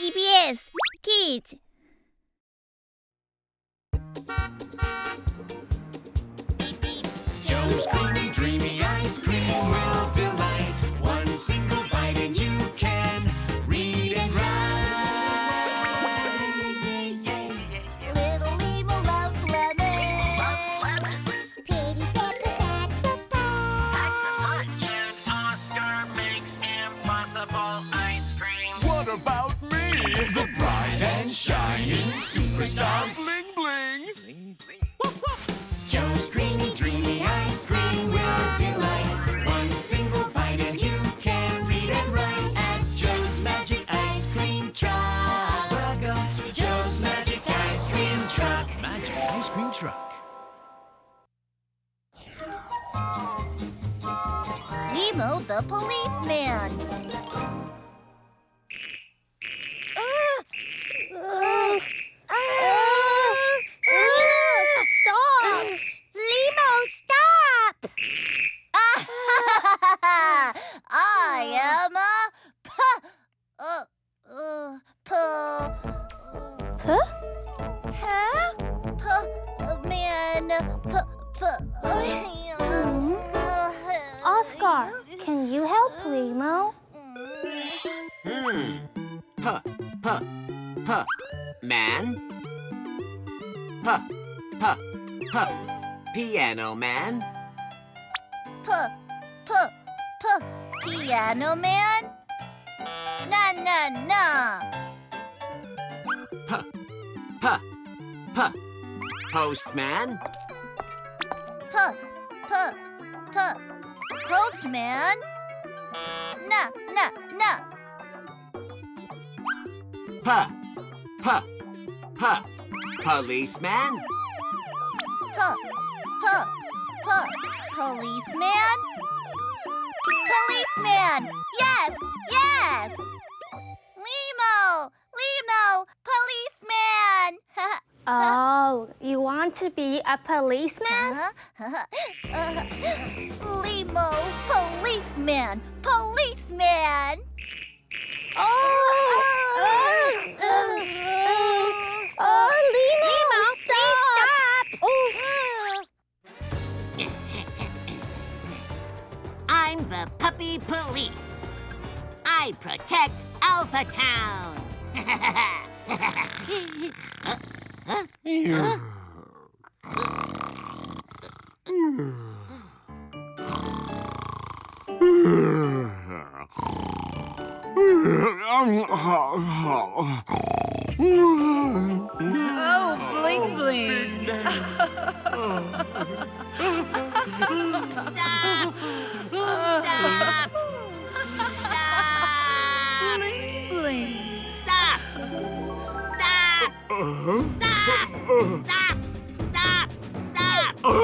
EBS Kids. Joe's creamy, dreamy ice cream will delight. One single bite and you can read and write. Little Limo loves lemons. Pretty Pepper packs a punch. And Oscar makes impossible ice cream. What about me? The bright and shining superstar. Bling bling. Joe's creamy, dreamy ice cream will delight. One single bite and you can read and write at Joe's Magic Ice Cream Truck. Welcome to Joe's Magic Ice Cream Truck. Magic ice cream truck. Limo the policeman. Stop! Limo, stop! I am a man. Oscar, can you help Limo? Man. Piano man. Piano man? Na. Postman. Postman? Na. Policeman. Policeman? Policeman! Yes! Limo! Policeman! Oh, you want to be a policeman? Limo, policeman! Limo, stop! I'm the puppy police. I protect Alpha Town. Oh, bling bling. Stop! Bling bling. Stop!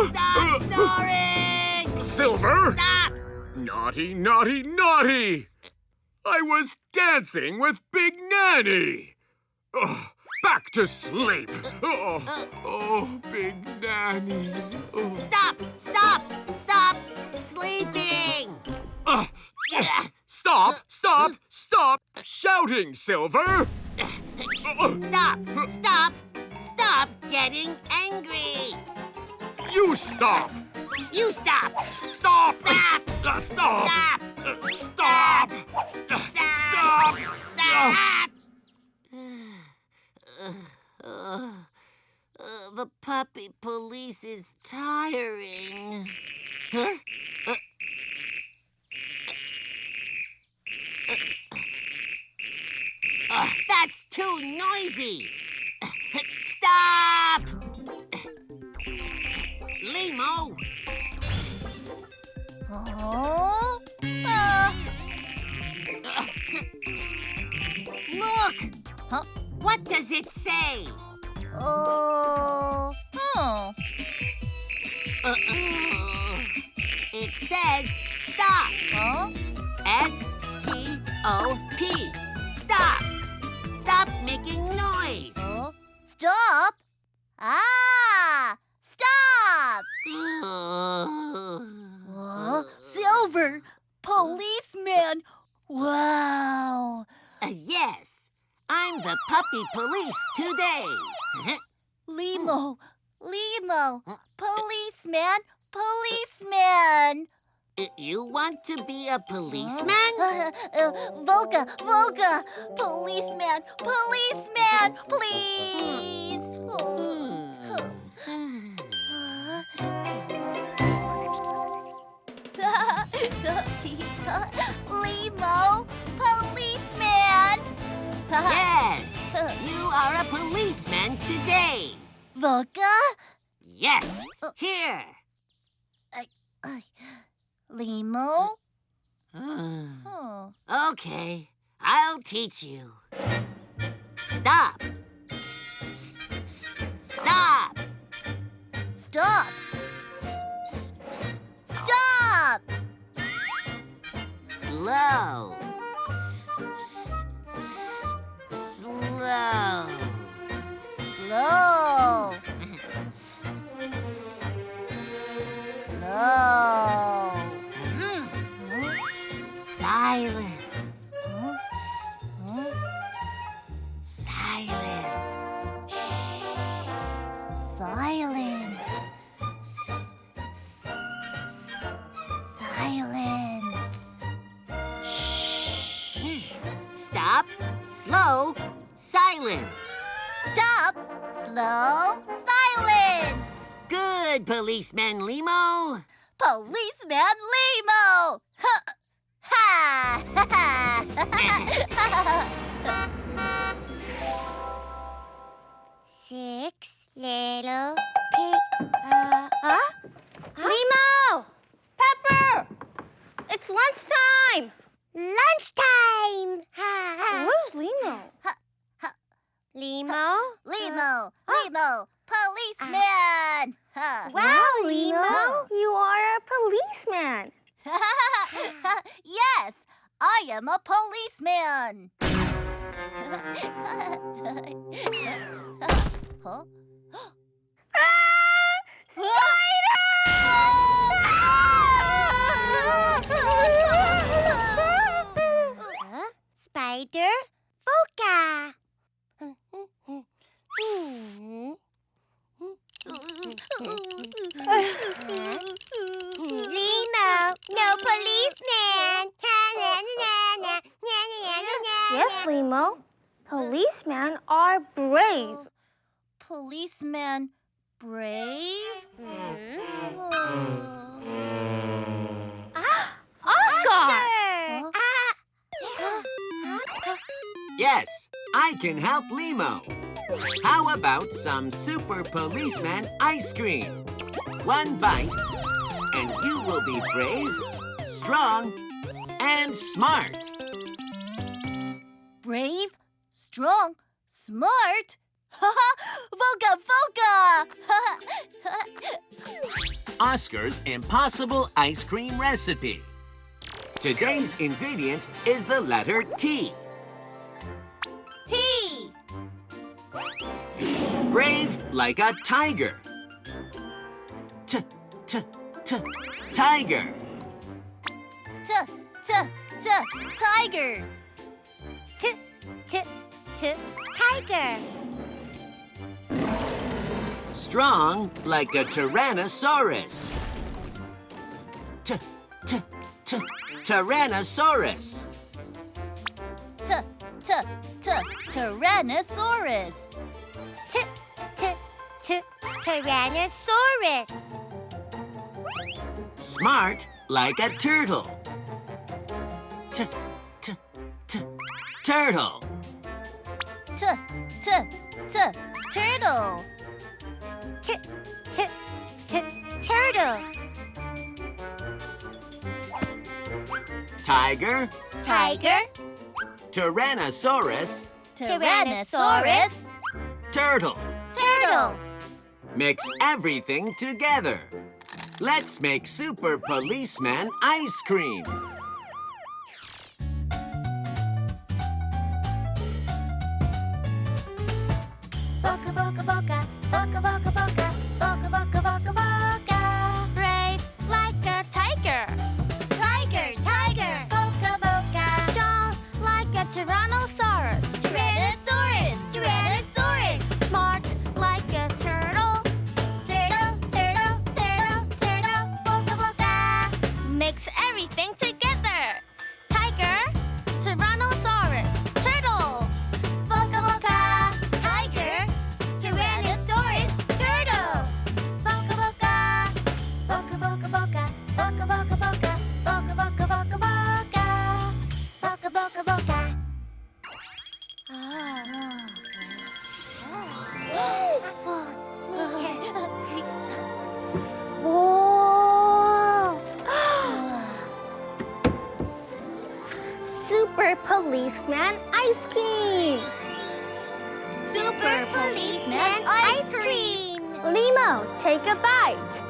Stop snoring! Silver? Stop! Naughty! I was dancing with Big Nanny. Back to sleep. Big Nanny. Stop sleeping! Stop shouting, Silver. Stop getting angry! You stop. Stop! Stop. The puppy police is tiring. That's too noisy. Stop! Limo! Look! Huh? What does it say? It says stop. Huh? S-T-O-P. Stop. Stop making noise. Stop? Stop! Silver, policeman. Wow. Yes, I'm the puppy police today. Limo, policeman, policeman. You want to be a policeman? Volca, policeman, policeman, please. Limo, policeman. Yes, you are a policeman today. Volca? Yes, here. Limo? Oh. Okay, I'll teach you. Stop. Stop. Stop! Stop! Slow. Slow. Slow! Slow! Silence. Huh? Silence. Silence! Silence! Stop. Slow. Silence. Stop! Slow! Silence! Good, Policeman Limo. Policeman Limo! Ha! Ha! Six little pig. Limo! Pepper! It's lunchtime! Lunchtime! Where's Limo? Limo? Limo! Limo! Policeman! Ha. Wow, Limo! You are a policeman. Yes, I am a policeman. Huh? Spider? Volca! Limo! No policeman! Yes, Limo. Policemen are brave. Policeman brave? Oscar! Yes, I can help Limo. How about some Super Policeman ice cream? One bite, and you will be brave, strong, and smart. Brave? Strong? Smart? Volca! Oscar's Impossible Ice Cream Recipe. Today's ingredient is the letter T. T! Brave like a tiger. Tiger. Tiger! Tiger! Strong like a Tyrannosaurus. Tyrannosaurus. Tyrannosaurus! Tyrannosaurus! Smart like a turtle. Turtle. Turtle! Turtle! Tiger. Tiger! Tyrannosaurus. Tyrannosaurus! Turtle. Turtle! Mix everything together. Let's make Super Policeman ice cream. Volca, volca, volca, volca, volca, volca, volca, volca, volca, volca. Brave like a tiger. Tiger, tiger, volca, volca. Strong like a Tyrannosaurus. Tyrannosaurus. policeman ice cream. Super policeman ice cream. Limo, take a bite.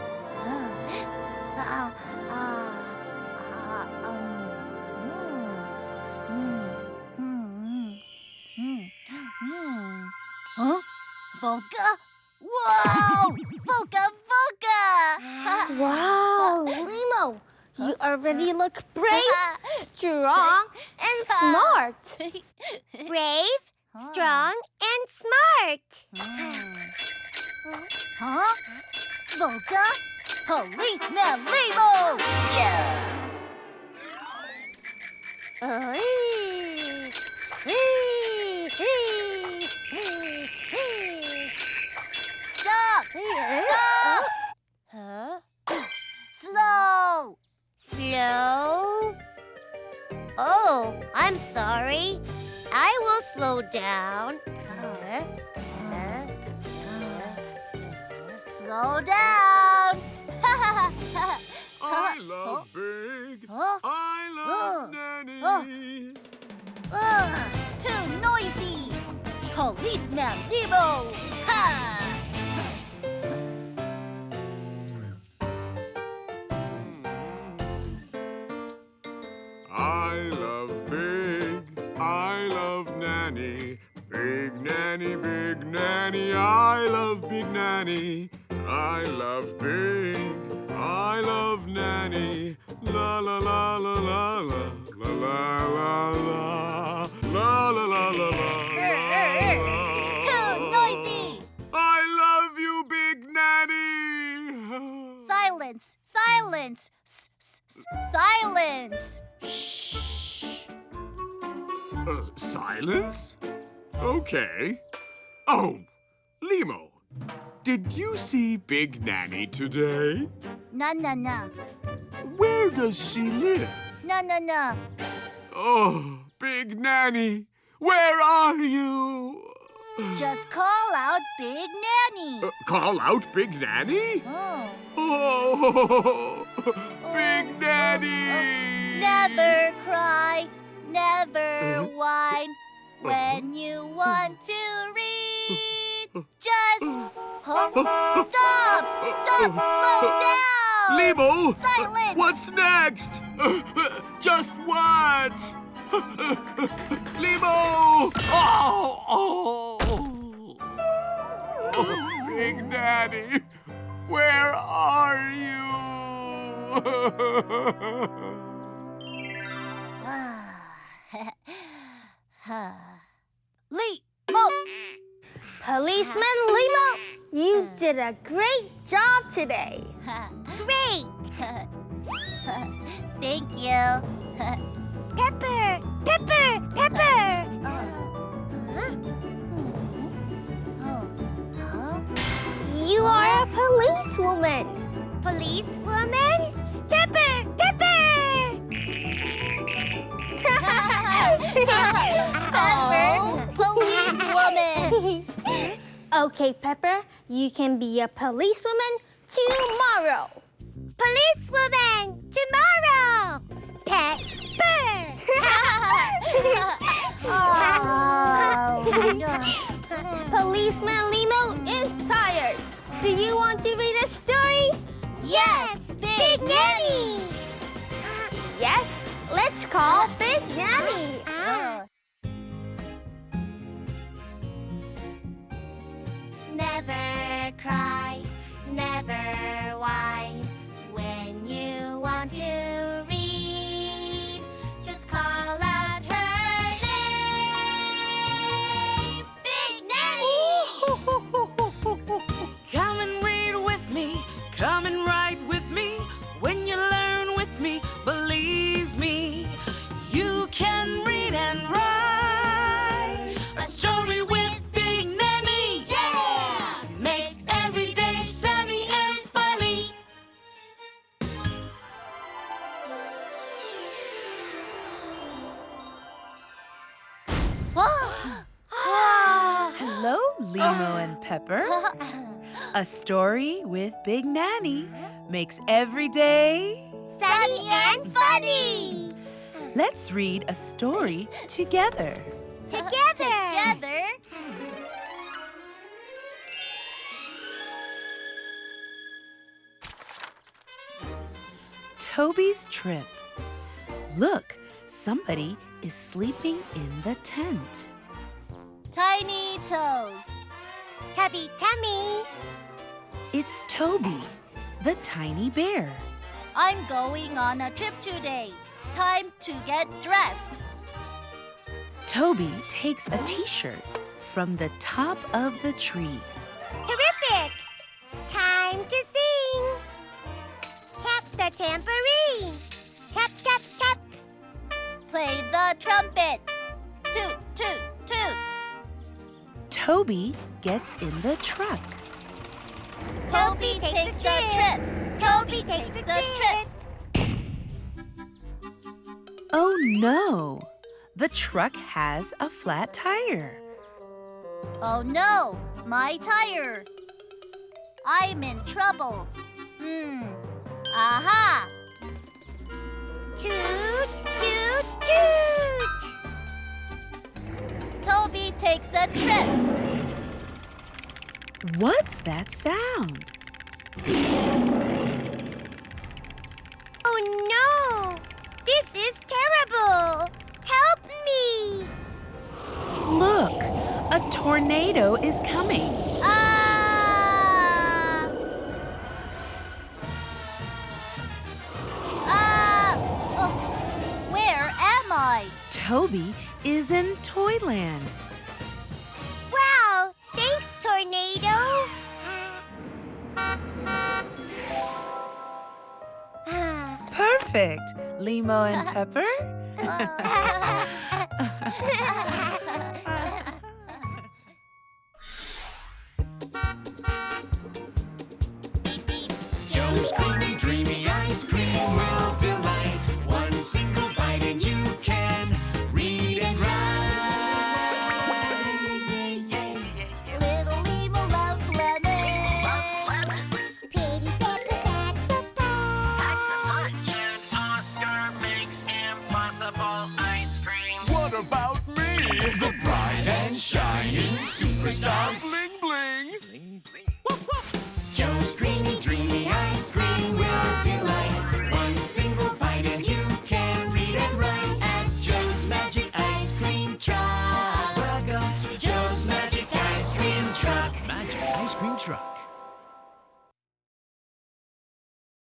Huh? Volca? Whoa! Volca, Volca! Wow, Limo, you already look brave, strong, and smart. Brave, strong, and smart. Huh? Volca? Policeman Limo! Yeah! Stop! Stop! Huh? Slow! Slow? Oh, I'm sorry. I will slow down. Slow down! I love Big. Huh? I love Nanny. Too noisy! Policeman Limo! Ha! I love Big. I love Nanny. Big Nanny, Big Nanny. I love Big Nanny. I love Big. I love Nanny. La la la la la la la la la la la la la la la. Too noisy! I love you, Big Nanny. Silence! Silence! Silence! Silence? Okay. Oh, Limo, did you see Big Nanny today? No. Where does she live? No. Oh, Big Nanny, where are you? Just call out Big Nanny. Call out Big Nanny? Oh. Oh, Big Nanny! Never cry, never whine. When you want to read, just stop, slow down. Limo! Silence! What's next? Just what? Limo! Oh! Big Daddy, where are you? Limo! Policeman Limo, you did a great job today. Great! Thank you. Pepper! Pepper! Pepper! You are a policewoman. Policewoman? Pepper! Pepper! Pepper! Policewoman! Okay, Pepper, you can be a policewoman tomorrow. Policewoman! Tomorrow! Pepper! Policeman Limo is tired. Do you want to read a story? Yes! Big Nanny! Yes, let's call Big Nanny. Never cry, never whine. When you want to read, just call out her name. Big Nanny! Come and read with me, come and write with me. When you learn with me, believe me, you can read and write a story with Big Nanny. Yeah! Makes every day sunny and funny. Hello, Limo and Pepper. A story with Big Nanny makes every day Sunny and funny! Let's read a story together. Together. Toby's trip. Look, somebody is sleeping in the tent. Tiny toes. Tubby tummy. It's Toby, the tiny bear. I'm going on a trip today. Time to get dressed. Toby takes a t-shirt from the top of the tree. Terrific. Time to sing. Tap the tambourine. Tap, tap, tap. Play the trumpet. Toot, toot, toot. Toby gets in the truck. Toby takes a trip. Toby takes a trip. Oh no! The truck has a flat tire. Oh no, my tire. I'm in trouble. Aha! Toot, toot, toot. Toby takes a trip. What's that sound? Oh no! This is terrible! Help me! Look, a tornado is coming. Ah! Oh, where am I? Toby is in Toyland. Wow! Thanks, tornado! Perfect. Limo and Pepper? Joe's creamy, dreamy ice cream will delight. One single bite and you can read and write. Little Limo loves lemons. Pretty Pepper packs a punch. And Oscar makes impossible ice cream. What about me? The bright and shining superstar. Bling, bling.